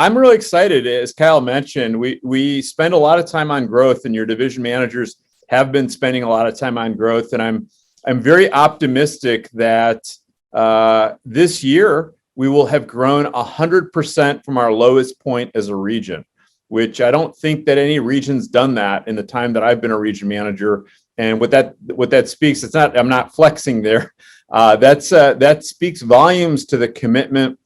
I'm really excited. As Kyle mentioned, we spend a lot of time on growth, and your division managers have been spending a lot of time on growth. And I'm very optimistic that this year we will have grown 100% from our lowest point as a region, which I don't think that any region's done that in the time that I've been a region manager. And what that speaks, I'm not flexing there. That speaks volumes to the commitment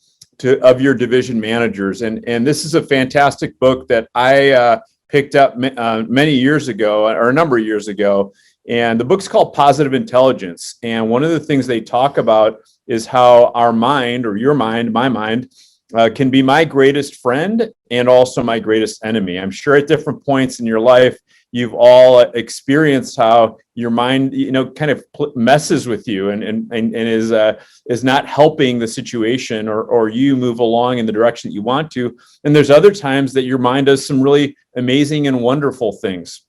of your division managers. And this is a fantastic book that I picked up many years ago, or a number of years ago. And the book's called Positive Intelligence. And one of the things they talk about is how our mind, or your mind, my mind, can be my greatest friend and also my greatest enemy. I'm sure at different points in your life, you've all experienced how your mind, kind of messes with you and is not helping the situation or you move along in the direction that you want to. And there's other times that your mind does some really amazing and wonderful things.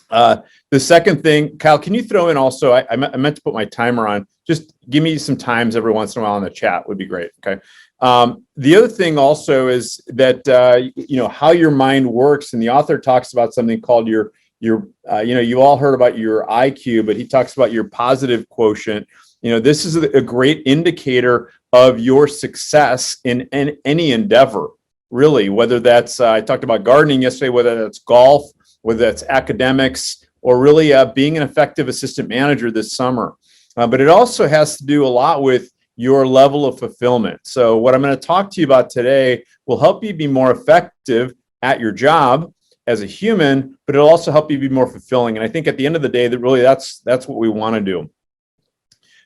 The second thing, Kyle, can you throw in also, I meant to put my timer on, just give me some times every once in a while in the chat would be great. Okay. The other thing also is that, how your mind works, and the author talks about something called your you all heard about your IQ, but he talks about your positive quotient. This is a great indicator of your success in any endeavor, really, whether that's, I talked about gardening yesterday, whether that's golf, whether that's academics, or really being an effective assistant manager this summer. But it also has to do a lot with your level of fulfillment. So what I'm going to talk to you about today will help you be more effective at your job as a human, but it'll also help you be more fulfilling. And I think at the end of the day, that's what we want to do.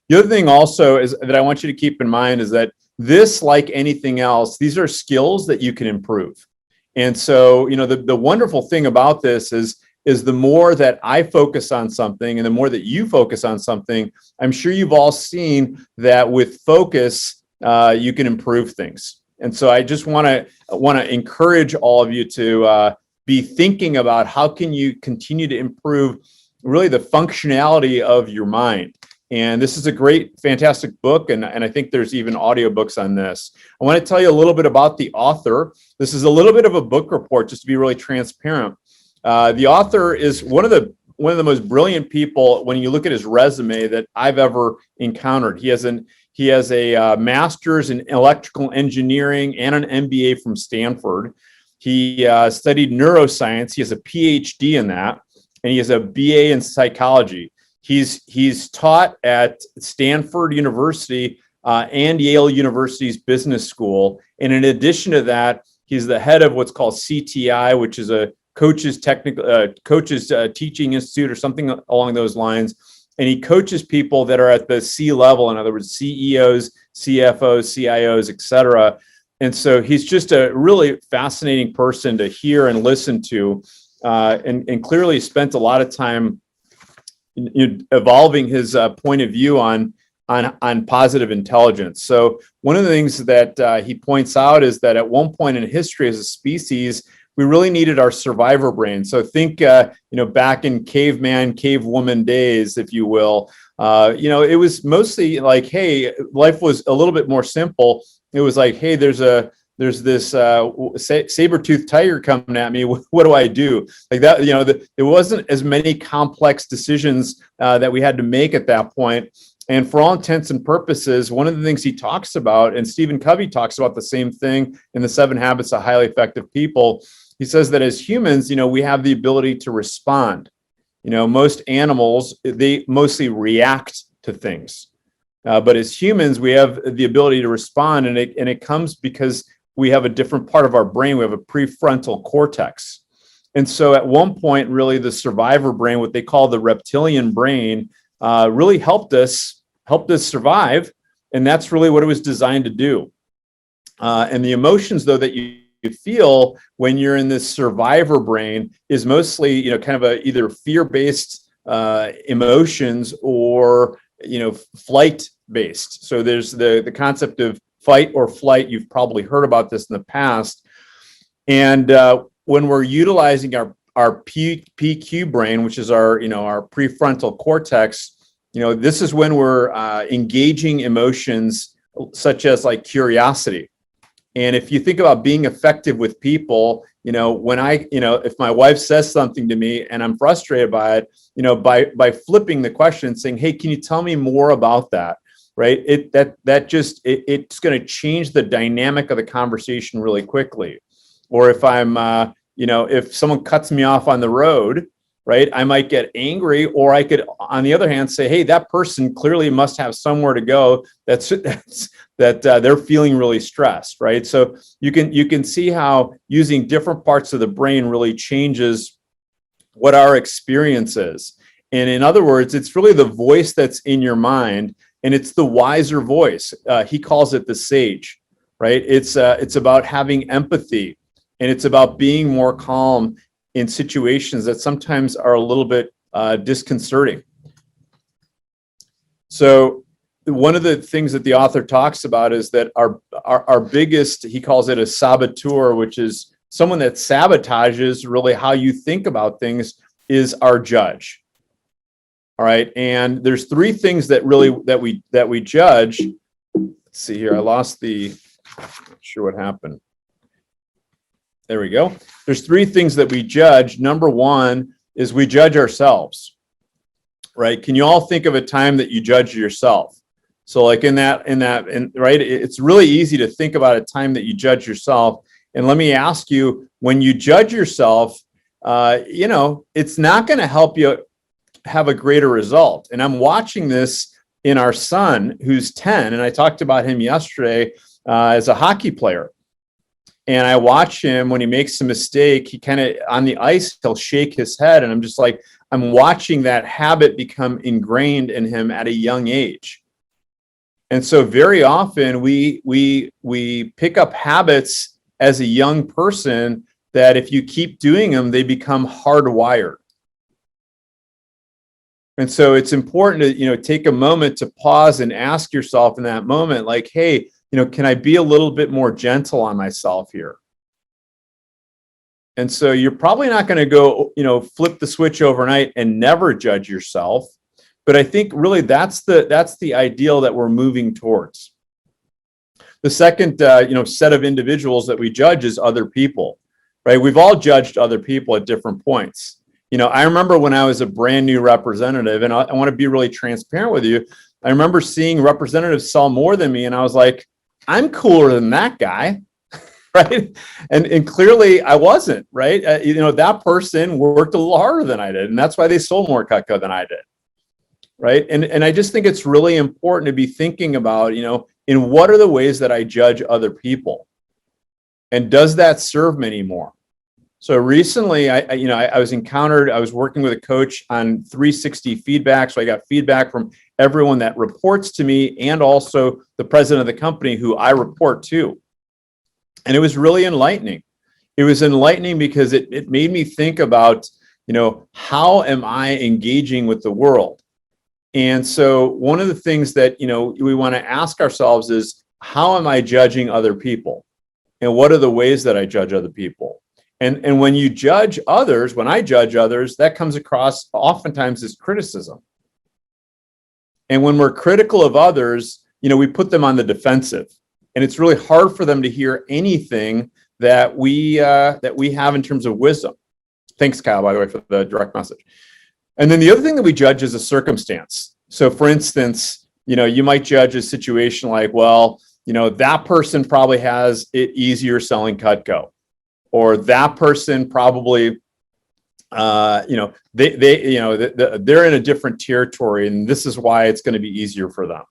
The other thing also is that I want you to keep in mind is that this, like anything else, these are skills that you can improve. And so, the wonderful thing about this is the more that I focus on something and the more that you focus on something, I'm sure you've all seen that with focus, you can improve things. And so I just want to encourage all of you to be thinking about how can you continue to improve really the functionality of your mind. And this is a great, fantastic book. And I think there's even audiobooks on this. I want to tell you a little bit about the author. This is a little bit of a book report, just to be really transparent. The author is one of the most brilliant people when you look at his resume that I've ever encountered. He has a master's in electrical engineering and an MBA from Stanford. He studied neuroscience. He has a PhD in that, and he has a BA in psychology. He's taught at Stanford University and Yale University's business school. And in addition to that, he's the head of what's called CTI, which is a coaches teaching institute or something along those lines. And he coaches people that are at the C level, in other words, CEOs, CFOs, CIOs, et cetera. And so he's just a really fascinating person to hear and listen to, and clearly spent a lot of time evolving his point of view on positive intelligence. So one of the things that he points out is that at one point in history as a species, we really needed our survivor brain. So think, back in cavewoman days, if you will, it was mostly like, hey, life was a little bit more simple. It was like, hey, there's this saber-toothed tiger coming at me. What do I do? Like that, there wasn't as many complex decisions that we had to make at that point. And for all intents and purposes, one of the things he talks about, and Stephen Covey talks about the same thing in the 7 Habits of Highly Effective People. He says that as humans, we have the ability to respond. Most animals, they mostly react to things. But as humans, we have the ability to respond, and it comes because we have a different part of our brain. We have a prefrontal cortex. And so at one point, really the survivor brain, what they call the reptilian brain, really helped us survive. And that's really what it was designed to do. And the emotions, though, that you feel when you're in this survivor brain is mostly, kind of either fear-based emotions or, flight-based. So there's the concept of fight or flight. You've probably heard about this in the past. And when we're utilizing our PQ brain, which is our prefrontal cortex, this is when we're engaging emotions such as like curiosity. And if you think about being effective with people, if my wife says something to me and I'm frustrated by it, by flipping the question and saying, hey, can you tell me more about that? Right? It's going to change the dynamic of the conversation really quickly. Or if if someone cuts me off on the road, right, I might get angry, or I could, on the other hand, say, hey, that person clearly must have somewhere to go. That they're feeling really stressed, right? So you can see how using different parts of the brain really changes what our experience is. And in other words, it's really the voice that's in your mind, and it's the wiser voice. He calls it the sage, right? It's about having empathy, and it's about being more calm in situations that sometimes are a little bit disconcerting. So one of the things that the author talks about is that our biggest, he calls it a saboteur, which is someone that sabotages really how you think about things, is our judge. All right, and there's three things that we judge. Let's see here. I lost the. Not sure what happened. There we go. There's three things that we judge. Number one is we judge ourselves, right? Can you all think of a time that you judged yourself? So like right, it's really easy to think about a time that you judge yourself. And let me ask you, when you judge yourself, it's not going to help you have a greater result. And I'm watching this in our son, who's 10, and I talked about him yesterday as a hockey player. And I watch him when he makes a mistake, he kind of on the ice, he'll shake his head. And I'm just like, I'm watching that habit become ingrained in him at a young age. And so very often we pick up habits as a young person that if you keep doing them, they become hardwired. And so it's important to, take a moment to pause and ask yourself in that moment, like, hey, can I be a little bit more gentle on myself here? And so you're probably not going to go, flip the switch overnight and never judge yourself. But I think really that's the ideal that we're moving towards. The second, set of individuals that we judge is other people, right? We've all judged other people at different points. I remember when I was a brand new representative, and I want to be really transparent with you. I remember seeing representatives sell more than me, and I was like, I'm cooler than that guy, right? And clearly I wasn't, right? That person worked a little harder than I did, and that's why they sold more Cutco than I did, right? And I just think it's really important to be thinking about, in what are the ways that I judge other people, and does that serve me anymore? So recently, I was working with a coach on 360 feedback. So I got feedback from everyone that reports to me, and also the president of the company who I report to. And it was really enlightening. It was enlightening because it made me think about, how am I engaging with the world? And so one of the things that, we want to ask ourselves is, how am I judging other people? And what are the ways that I judge other people? And when you judge others, when I judge others, that comes across oftentimes as criticism. And when we're critical of others, we put them on the defensive. And it's really hard for them to hear anything that we have in terms of wisdom. Thanks, Kyle, by the way, for the direct message. And then the other thing that we judge is a circumstance. So for instance, you might judge a situation like, well, that person probably has it easier selling Cutco. Or that person probably, they're in a different territory, and this is why it's going to be easier for them.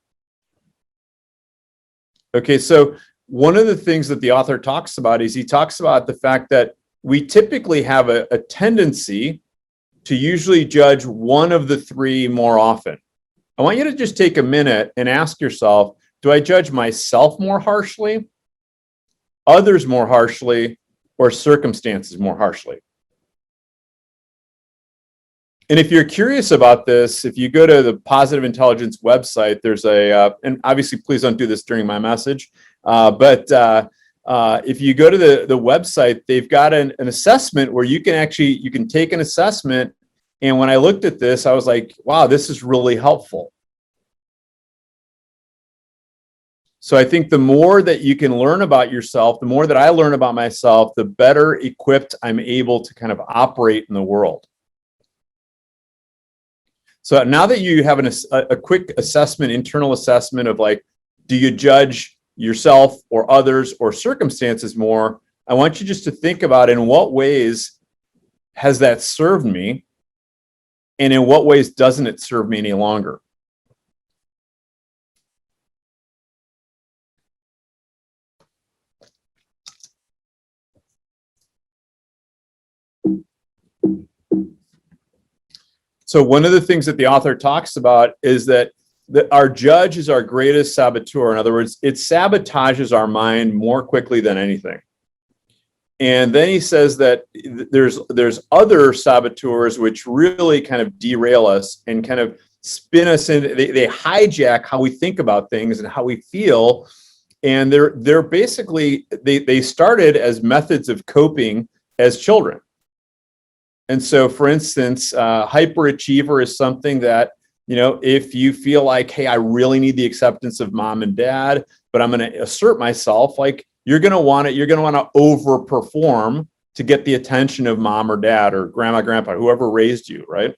Okay, so one of the things that the author talks about is he talks about the fact that we typically have a tendency to usually judge one of the three more often. I want you to just take a minute and ask yourself, do I judge myself more harshly, others more harshly, or circumstances more harshly? And if you're curious about this, if you go to the Positive Intelligence website, there's and obviously please don't do this during my message, but if you go to the website, they've got an assessment where you can take an assessment. And when I looked at this, I was like, wow, this is really helpful. So I think the more that you can learn about yourself, the more that I learn about myself, the better equipped I'm able to kind of operate in the world. So now that you have a quick assessment, internal assessment of like, do you judge yourself or others or circumstances more? I want you just to think about in what ways has that served me, and in what ways doesn't it serve me any longer? So one of the things that the author talks about is that our judge is our greatest saboteur. In other words, it sabotages our mind more quickly than anything. And then he says that there's other saboteurs which really kind of derail us and kind of spin us in. They hijack how we think about things and how we feel. And they're basically they started as methods of coping as children. And so, for instance, hyperachiever is something that, if you feel like, hey, I really need the acceptance of mom and dad, but I'm going to assert myself, like you're going to want to overperform to get the attention of mom or dad or grandma, grandpa, whoever raised you, right?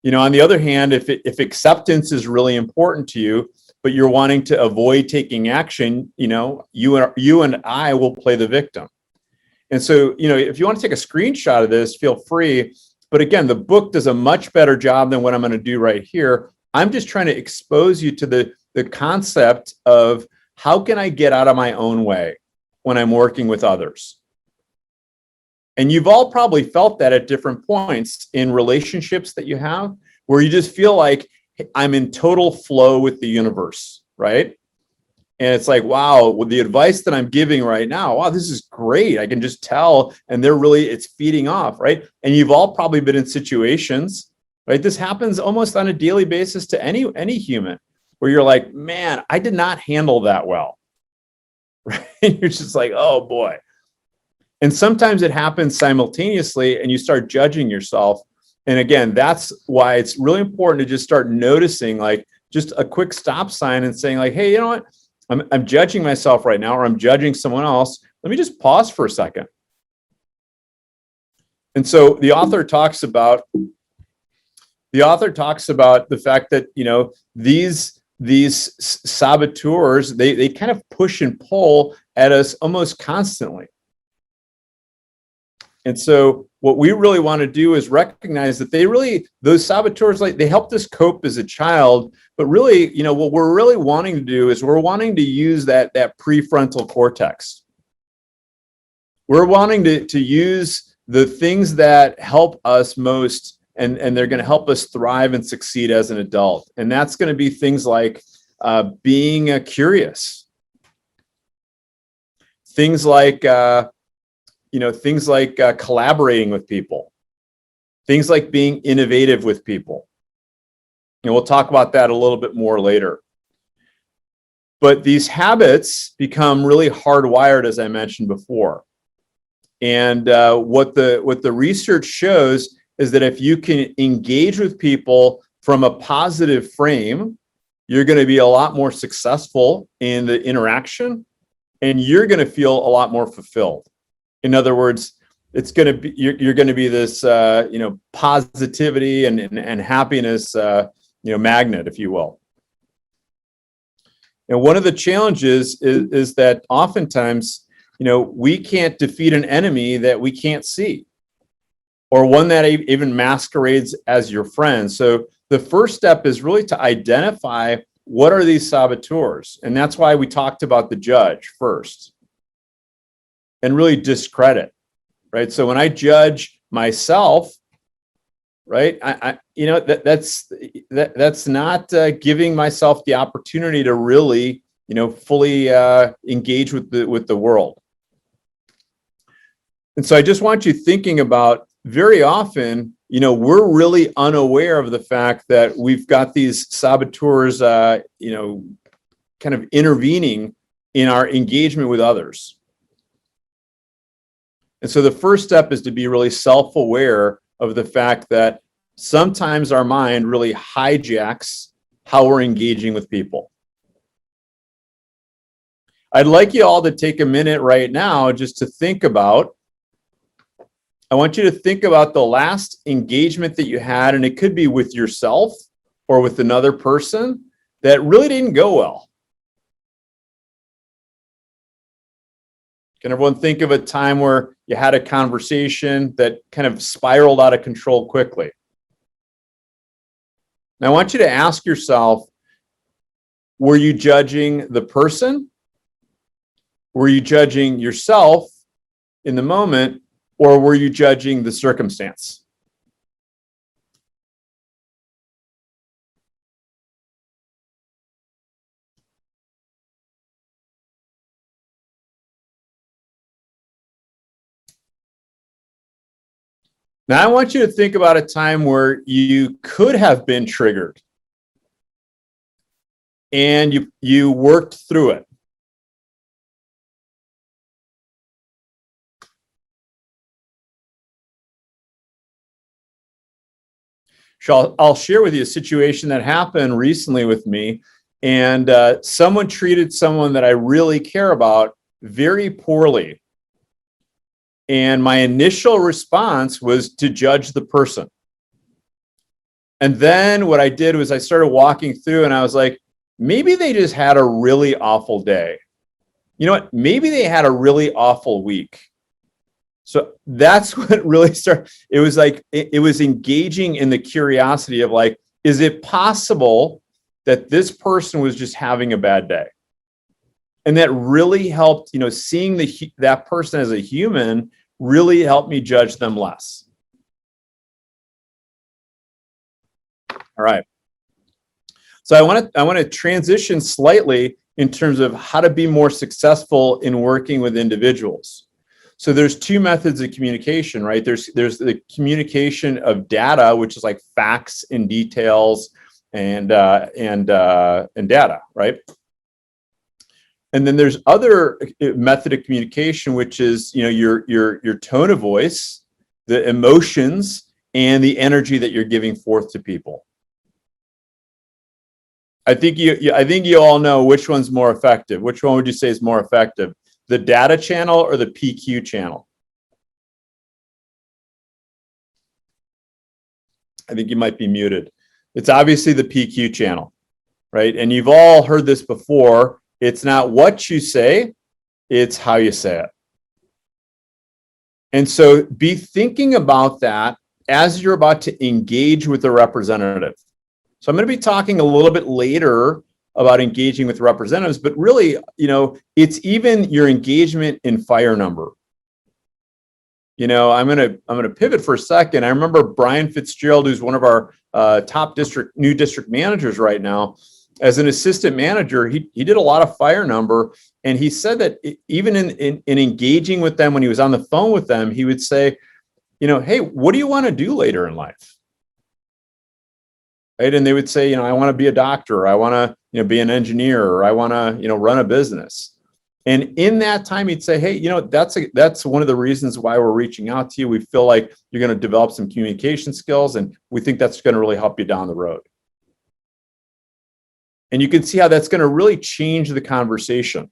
On the other hand, if acceptance is really important to you, but you're wanting to avoid taking action, you and I will play the victim. And so, if you want to take a screenshot of this, feel free. But again, the book does a much better job than what I'm going to do right here. I'm just trying to expose you to the concept of how can I get out of my own way when I'm working with others? And you've all probably felt that at different points in relationships that you have, where you just feel like I'm in total flow with the universe, right? And it's like, wow, with the advice that I'm giving right now, wow, this is great. I can just tell, and it's feeding off, right? And you've all probably been in situations, right? This happens almost on a daily basis to any human, where you're like, man, I did not handle that well, right? You're just like, oh boy. And sometimes it happens simultaneously, and you start judging yourself. And again, that's why it's really important to just start noticing, like, just a quick stop sign and saying, like, hey, you know what? I'm judging myself right now, or I'm judging someone else. Let me just pause for a second. And so the author talks about the fact that, these saboteurs, they kind of push and pull at us almost constantly. And so what we really want to do is recognize that those saboteurs, like, they helped us cope as a child, but really, what we're really wanting to do is we're wanting to use that prefrontal cortex. We're wanting to use the things that help us most, and they're going to help us thrive and succeed as an adult. And that's going to be things like being curious, things like collaborating with people, things like being innovative with people. And we'll talk about that a little bit more later. But these habits become really hardwired, as I mentioned before. And what the research shows is that if you can engage with people from a positive frame, you're going to be a lot more successful in the interaction, and you're going to feel a lot more fulfilled. In other words, it's going to be you're going to be this positivity and happiness magnet, if you will. And one of the challenges is that oftentimes we can't defeat an enemy that we can't see, or one that even masquerades as your friend. So the first step is really to identify what are these saboteurs, and that's why we talked about the judge first. And really discredit, right? So when I judge myself, right, that's not giving myself the opportunity to really, fully engage with the world. And so I just want you thinking about, very often, we're really unaware of the fact that we've got these saboteurs, kind of intervening in our engagement with others. And so the first step is to be really self-aware of the fact that sometimes our mind really hijacks how we're engaging with people. I'd like you all to take a minute right now just to think about, I want you to think about the last engagement that you had, and it could be with yourself or with another person that really didn't go well. Can everyone think of a time where you had a conversation that kind of spiraled out of control quickly? Now, I want you to ask yourself, were you judging the person? Were you judging yourself in the moment, or were you judging the circumstance? Now, I want you to think about a time where you could have been triggered and you worked through it. So I'll share with you a situation that happened recently with me, and someone treated someone that I really care about very poorly. And my initial response was to judge the person. And then what I did was I started walking through and I was like, maybe they just had a really awful day. You know what? Maybe they had a really awful week. So that's what really started. It was like, it was engaging in the curiosity of like, is it possible that this person was just having a bad day? And that really helped, seeing that person as a human really helped me judge them less. All right. So I want to transition slightly in terms of how to be more successful in working with individuals. So there's two methods of communication, right? There's the communication of data, which is like facts and details and data, right? And then there's other method of communication, which is your tone of voice, the emotions, and the energy that you're giving forth to people. I think you all know which one's more effective. Which one would you say is more effective? The data channel or the PQ channel? I think you might be muted. It's obviously the PQ channel, right? And you've all heard this before. It's not what you say, it's how you say it. And so be thinking about that as you're about to engage with the representative. So I'm going to be talking a little bit later about engaging with representatives, but really, it's even your engagement in fire number. I'm going to pivot for a second. I remember Brian Fitzgerald, who's one of our top new district managers right now. As an assistant manager, he did a lot of fire number, and he said that even in engaging with them when he was on the phone with them, he would say, hey, what do you want to do later in life? Right? And they would say, I want to be a doctor, or I want to, be an engineer, or I want to, run a business. And in that time, he'd say, hey, that's one of the reasons why we're reaching out to you. We feel like you're going to develop some communication skills, and we think that's going to really help you down the road. And you can see how that's going to really change the conversation.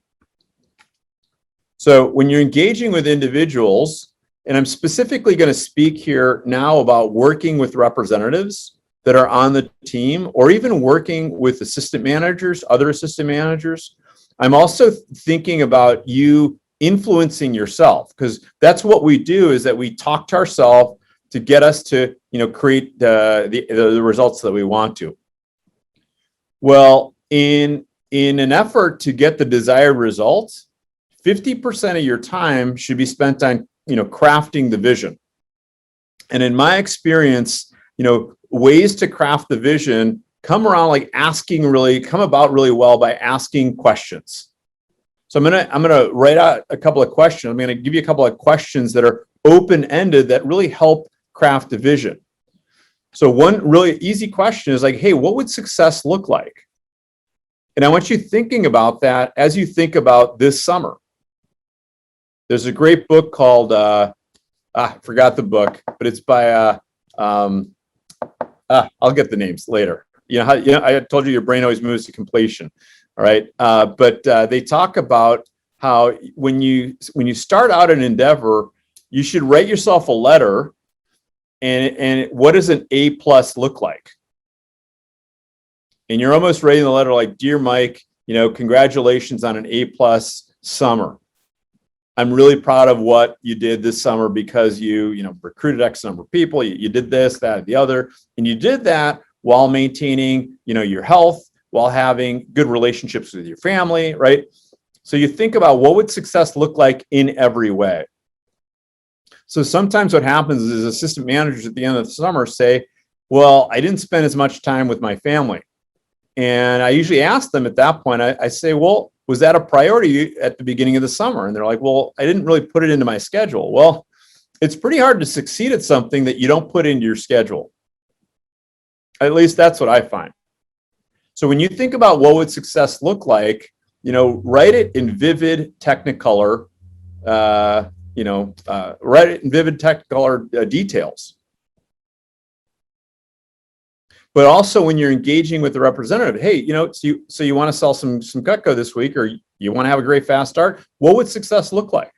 So when you're engaging with individuals, and I'm specifically going to speak here now about working with representatives that are on the team, or even working with assistant managers, other assistant managers, I'm also thinking about you influencing yourself, because that's what we do, is that we talk to ourselves to get us to create the results that we want to. Well, in an effort to get the desired results, 50% of your time should be spent on, crafting the vision. And in my experience, ways to craft the vision come about really well by asking questions. So I'm gonna write out a couple of questions. I'm gonna give you a couple of questions that are open-ended that really help craft the vision. So one really easy question is like, hey, what would success look like? And I want you thinking about that as you think about this summer. There's a great book called, I forgot the book, but it's by, I'll get the names later. I told you your brain always moves to completion. All right. But they talk about how when you start out an endeavor, you should write yourself a letter. And what does an A+ look like? And you're almost writing the letter like, dear Mike, congratulations on an A+ summer. I'm really proud of what you did this summer because you recruited X number of people. You did this, that, the other, and you did that while maintaining, your health, while having good relationships with your family, right? So you think about what would success look like in every way. So sometimes what happens is assistant managers at the end of the summer say, well, I didn't spend as much time with my family. And I usually ask them at that point, I say, well, was that a priority at the beginning of the summer? And they're like, well, I didn't really put it into my schedule. Well, it's pretty hard to succeed at something that you don't put into your schedule. At least that's what I find. So when you think about what would success look like, write it in vivid Technicolor, write it in vivid Technicolor details. But also when you're engaging with the representative, hey, so you want to sell some Cutco this week, or you want to have a great fast start, what would success look like?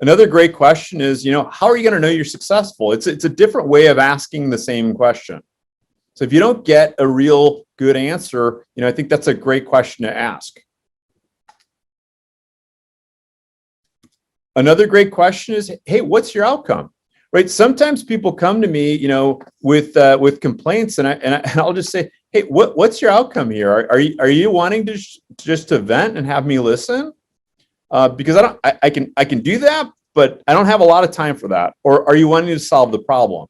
Another great question is, how are you going to know you're successful? It's a different way of asking the same question. So if you don't get a real good answer, I think that's a great question to ask. Another great question is, hey, what's your outcome? Right? Sometimes people come to me, with complaints, and I'll just say, hey, what's your outcome here? Are you wanting to just to vent and have me listen? Because I can do that, but I don't have a lot of time for that. Or are you wanting to solve the problem?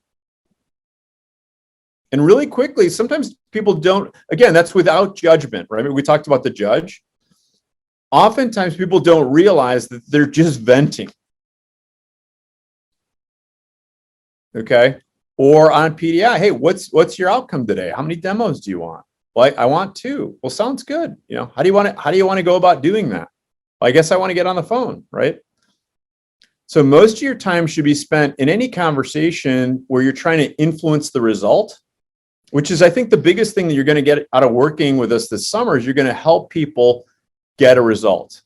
And really quickly, sometimes people don't. Again, that's without judgment, right? We talked about the judge. Oftentimes, people don't realize that they're just venting. Okay. Or on PDI, hey, what's your outcome today? How many demos do you want? Well, I want 2. Well, sounds good. How do you want to go about doing that? Well, I guess I want to get on the phone, right? So most of your time should be spent in any conversation where you're trying to influence the result, which is, I think, the biggest thing that you're going to get out of working with us this summer is you're going to help people get a result.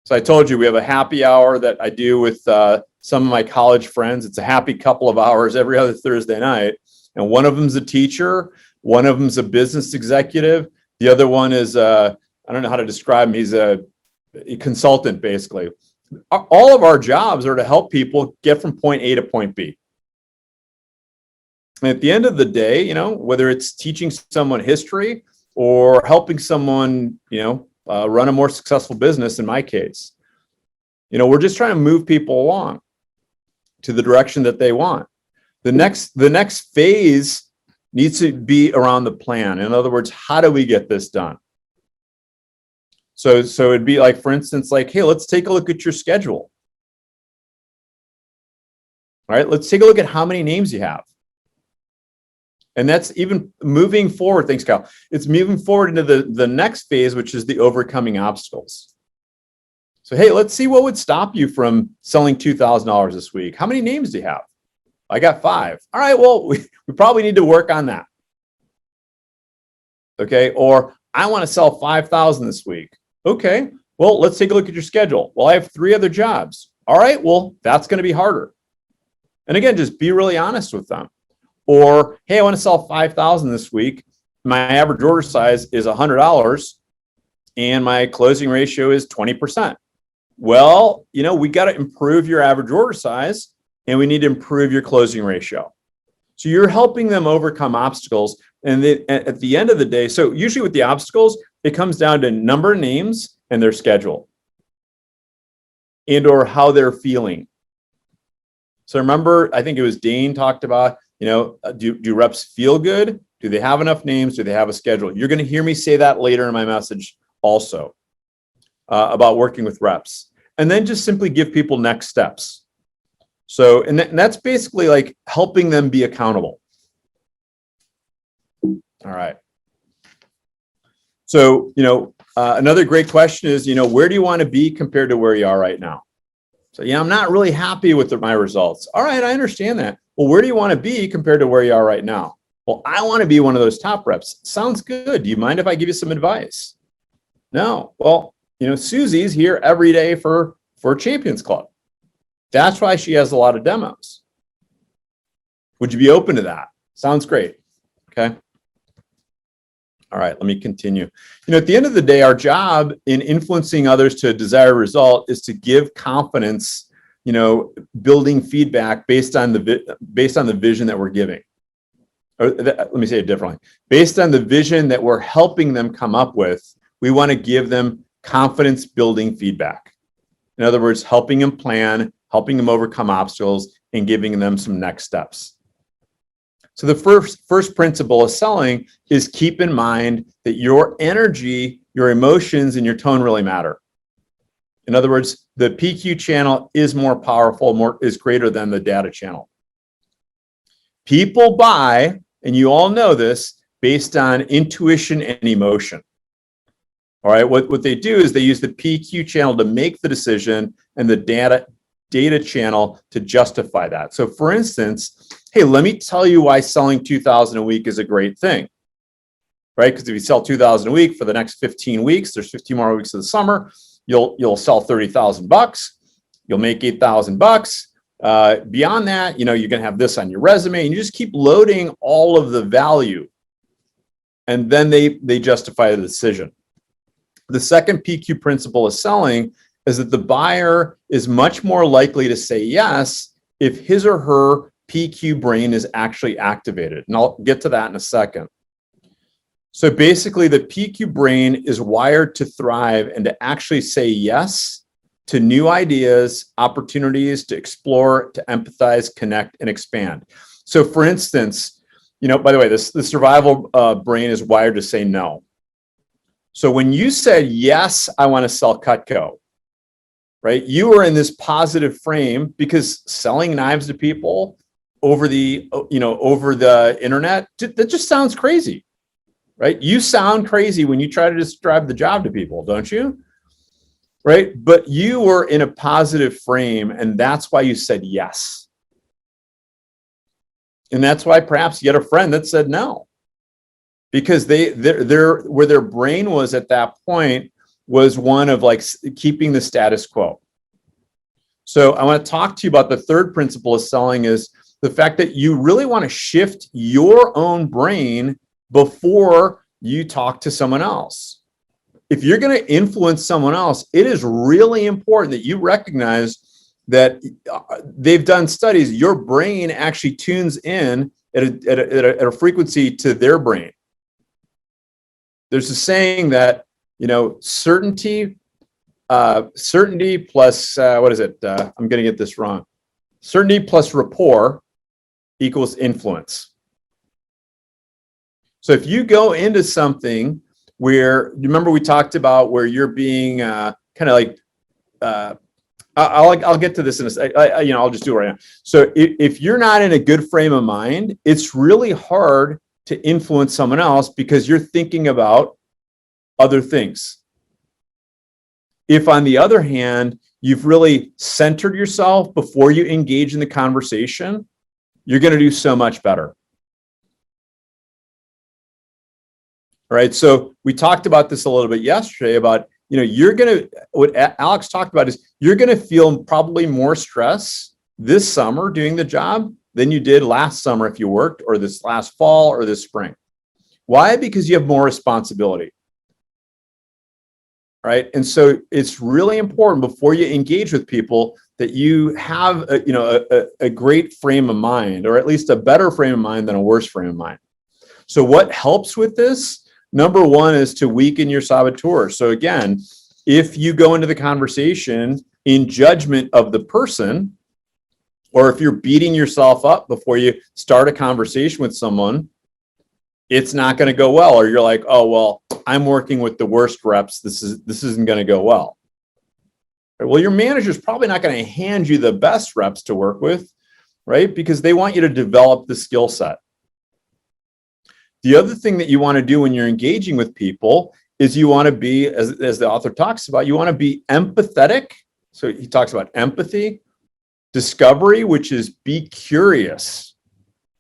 So I told you we have a happy hour that I do with some of my college friends. It's a happy couple of hours every other Thursday night. And one of them's a teacher. One of them's a business executive. The other one is, I don't know how to describe him. He's a consultant, basically. All of our jobs are to help people get from point A to point B. And at the end of the day, whether it's teaching someone history or helping someone, run a more successful business, in my case, we're just trying to move people along to the direction that they want. The next phase needs to be around the plan. In other words, how do we get this done? So it'd be like, for instance, like, hey, let's take a look at your schedule. All right, let's take a look at how many names you have. And that's even moving forward. Thanks, Kyle. It's moving forward into the next phase, which is the overcoming obstacles. So, hey, let's see what would stop you from selling $2,000 this week. How many names do you have? I got 5. All right, well, we probably need to work on that. Okay, or I want to sell 5,000 this week. Okay, well, let's take a look at your schedule. Well, I have 3 other jobs. All right, well, that's going to be harder. And again, just be really honest with them. Or, hey, I want to sell 5,000 this week. My average order size is $100 and my closing ratio is 20%. Well, we got to improve your average order size and we need to improve your closing ratio. So you're helping them overcome obstacles. And at the end of the day, so usually with the obstacles, it comes down to number of names and their schedule and or how they're feeling. So remember, I think it was Dane talked about, do reps feel good? Do they have enough names? Do they have a schedule? You're going to hear me say that later in my message also about working with reps. And then just simply give people next steps. So, and that's basically like helping them be accountable. All right. So, another great question is, where do you want to be compared to where you are right now? So, I'm not really happy with my results. All right, I understand that. Well, where do you want to be compared to where you are right now? Well, I want to be one of those top reps. Sounds good. Do you mind if I give you some advice? No. Well, Susie's here every day for Champions Club. That's why she has a lot of demos. Would you be open to that? Sounds great. Okay. All right, let me continue. At the end of the day, our job in influencing others to a desired result is to give confidence, building feedback based on the vision that we're giving. Or let me say it differently. Based on the vision that we're helping them come up with, we want to give them confidence building feedback. In other words, helping them plan, helping them overcome obstacles, and giving them some next steps. So the first principle of selling is keep in mind that your energy, your emotions, and your tone really matter. In other words, the PQ channel is more powerful, is greater than the data channel. People buy, and you all know this, based on intuition and emotion. All right, what they do is they use the PQ channel to make the decision and the data channel to justify that. So for instance, hey, let me tell you why selling 2,000 a week is a great thing, right? Because if you sell 2,000 a week for the next 15 weeks, there's 15 more weeks of the summer, you'll sell $30,000, you'll make $8,000. Beyond that, you're going to have this on your resume, and you just keep loading all of the value, and then they justify the decision. The second PQ principle of selling is that the buyer is much more likely to say yes if his or her PQ brain is actually activated. And I'll get to that in a second. So basically, the PQ brain is wired to thrive and to actually say yes to new ideas, opportunities to explore, to empathize, connect, and expand. So for instance, by the way, the survival brain is wired to say no. So when you said, yes, I want to sell Cutco, right? You were in this positive frame because selling knives to people over the internet, that just sounds crazy, right? You sound crazy when you try to describe the job to people, don't you? Right? But you were in a positive frame, and that's why you said yes. And that's why perhaps you had a friend that said no. Because where their brain was at that point was one of like keeping the status quo. So I want to talk to you about the third principle of selling is the fact that you really want to shift your own brain before you talk to someone else. If you're going to influence someone else, it is really important that you recognize that they've done studies. Your brain actually tunes in at a frequency to their brain. There's a saying that, certainty plus, what is it? I'm going to get this wrong. Certainty plus rapport equals influence. So if you go into something where, remember we talked about where you're being kind of like, I'll get to this in a second. I'll just do it right now. So if you're not in a good frame of mind, it's really hard to influence someone else because you're thinking about other things. If, on the other hand, you've really centered yourself before you engage in the conversation, you're going to do so much better. All right. So we talked about this a little bit yesterday about, what Alex talked about is you're going to feel probably more stress this summer doing the job than you did last summer if you worked, or this last fall or this spring. Why? Because you have more responsibility. Right. And so it's really important before you engage with people that you have a great frame of mind, or at least a better frame of mind than a worse frame of mind. So what helps with this? Number one is to weaken your saboteur. So again, if you go into the conversation in judgment of the person, or if you're beating yourself up before you start a conversation with someone, it's not going to go well. Or you're like, oh, well, I'm working with the worst reps. This isn't going to go well. Well, your manager's probably not going to hand you the best reps to work with, right? Because they want you to develop the skill set. The other thing that you want to do when you're engaging with people is you want to be, as the author talks about, you want to be empathetic. So he talks about empathy, discovery, which is be curious.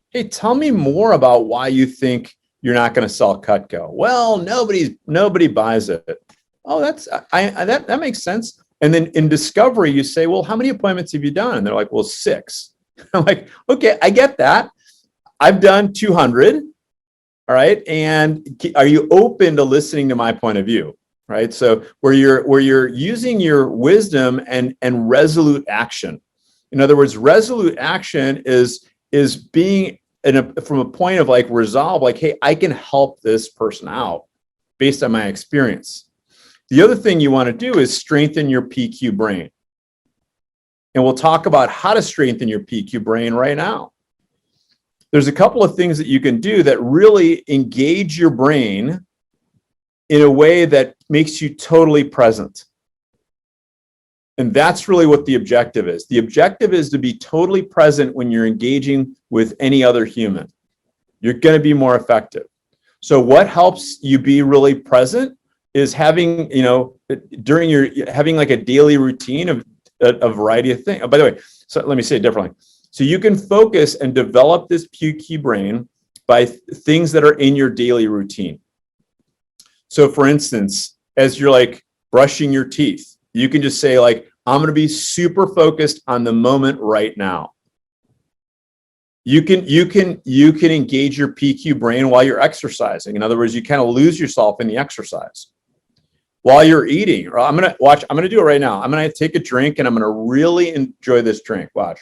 Hey, tell me more about why you think you're not going to sell Cutco. Well, nobody buys it. oh, that makes sense. And then in discovery, you say, well, how many appointments have you done? And they're like, well, 6. I'm like, okay, I get that. I've done 200. All right. And are you open to listening to my point of view? Right. So where you're using your wisdom and resolute action. In other words, resolute action is being from a point of like resolve, like, hey, I can help this person out based on my experience. The other thing you want to do is strengthen your PQ brain. And we'll talk about how to strengthen your PQ brain right now. There's a couple of things that you can do that really engage your brain in a way that makes you totally present. And that's really what the objective is. The objective is to be totally present when you're engaging with any other human. You're going to be more effective. So what helps you be really present is having, having like a daily routine of a variety of things. Oh, by the way, so let me say it differently. So you can focus and develop this PQ brain by things that are in your daily routine. So for instance, as you're like brushing your teeth, you can just say like, I'm going to be super focused on the moment right now. You can engage your PQ brain while you're exercising. In other words, you kind of lose yourself in the exercise. While you're eating, or I'm going to do it right now. I'm going to take a drink and I'm going to really enjoy this drink. Watch.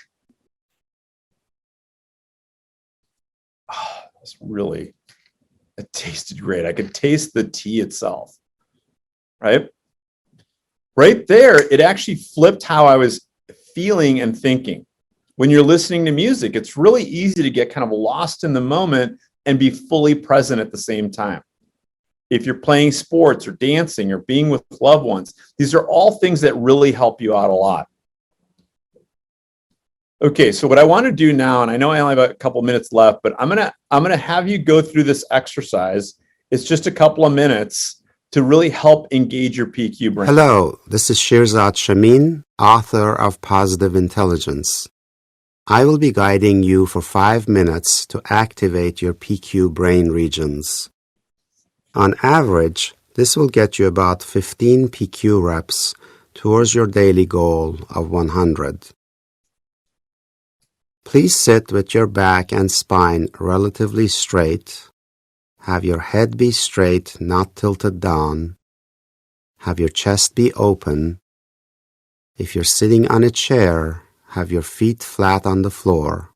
Oh, it tasted great. I could taste the tea itself, right? Right there, it actually flipped how I was feeling and thinking. When you're listening to music, it's really easy to get kind of lost in the moment and be fully present at the same time. If you're playing sports or dancing or being with loved ones, these are all things that really help you out a lot. Okay, so what I want to do now, and I know I only have a couple minutes left, but I'm gonna have you go through this exercise. It's just a couple of minutes to really help engage your PQ brain. Hello, this is Shirzad Shamin, author of Positive Intelligence. I will be guiding you for 5 minutes to activate your PQ brain regions. On average, this will get you about 15 PQ reps towards your daily goal of 100. Please sit with your back and spine relatively straight. Have your head be straight, not tilted down. Have your chest be open. If you're sitting on a chair, have your feet flat on the floor.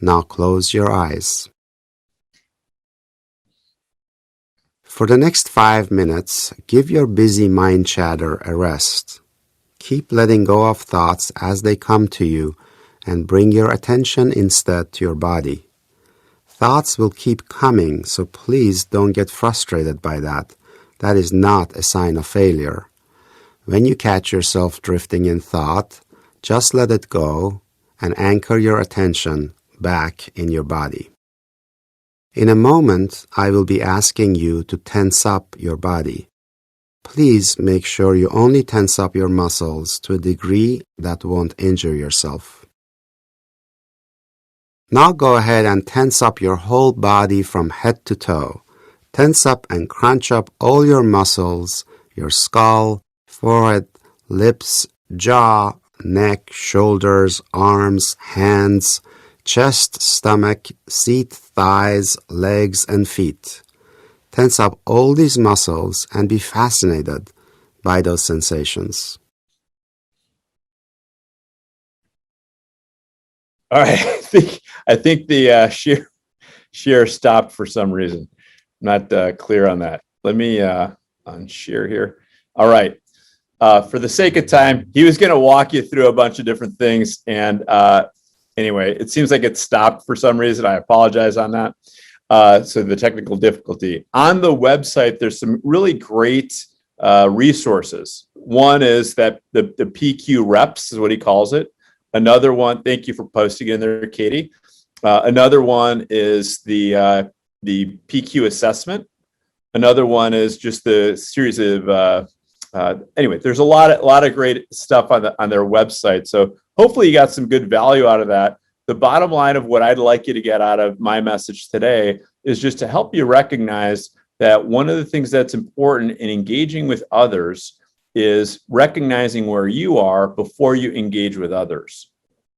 Now close your eyes. For the next 5 minutes, give your busy mind chatter a rest. Keep letting go of thoughts as they come to you and bring your attention instead to your body. Thoughts will keep coming, so please don't get frustrated by that. That is not a sign of failure. When you catch yourself drifting in thought, just let it go and anchor your attention back in your body. In a moment, I will be asking you to tense up your body. Please make sure you only tense up your muscles to a degree that won't injure yourself. Now go ahead and tense up your whole body from head to toe. Tense up and crunch up all your muscles, your skull, forehead, lips, jaw, neck, shoulders, arms, hands, chest, stomach, seat, thighs, legs, and feet. Tense up all these muscles and be fascinated by those sensations. All right, I think the share stopped for some reason. I'm not clear on that. Let me unshare here. All right. For the sake of time, he was going to walk you through a bunch of different things. And anyway, it seems like it stopped for some reason. I apologize on that. So the technical difficulty. On the website, there's some really great resources. One is that the PQ reps is what he calls it. Another one, thank you for posting it in there, Katie. Another one is the PQ assessment. Another one is just the series of anyway, there's a lot of great stuff on their website. So hopefully you got some good value out of that. The bottom line of what I'd like you to get out of my message today is just to help you recognize that one of the things that's important in engaging with others is recognizing where you are before you engage with others.